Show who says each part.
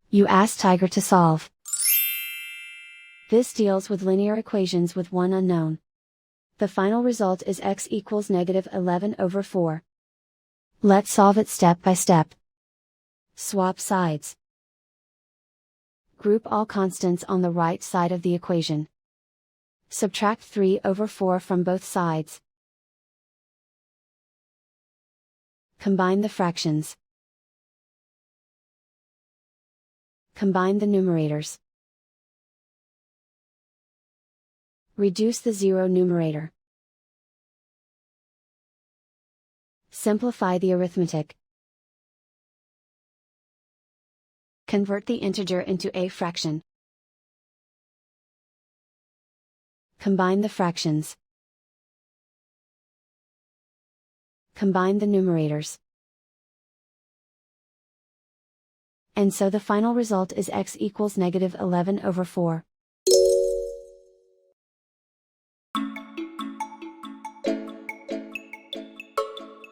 Speaker 1: You ask Tiger to solve. This deals with linear equations with one unknown. The final result is x equals -11/4. Let's solve it step by step. Swap sides. Group all constants on the right side of the equation. Subtract 3/4 from both sides. Combine the fractions. Combine the numerators. Reduce the zero numerator. Simplify the arithmetic. Convert the integer into a fraction. Combine the fractions. Combine the numerators. And so the final result is x equals -11/4.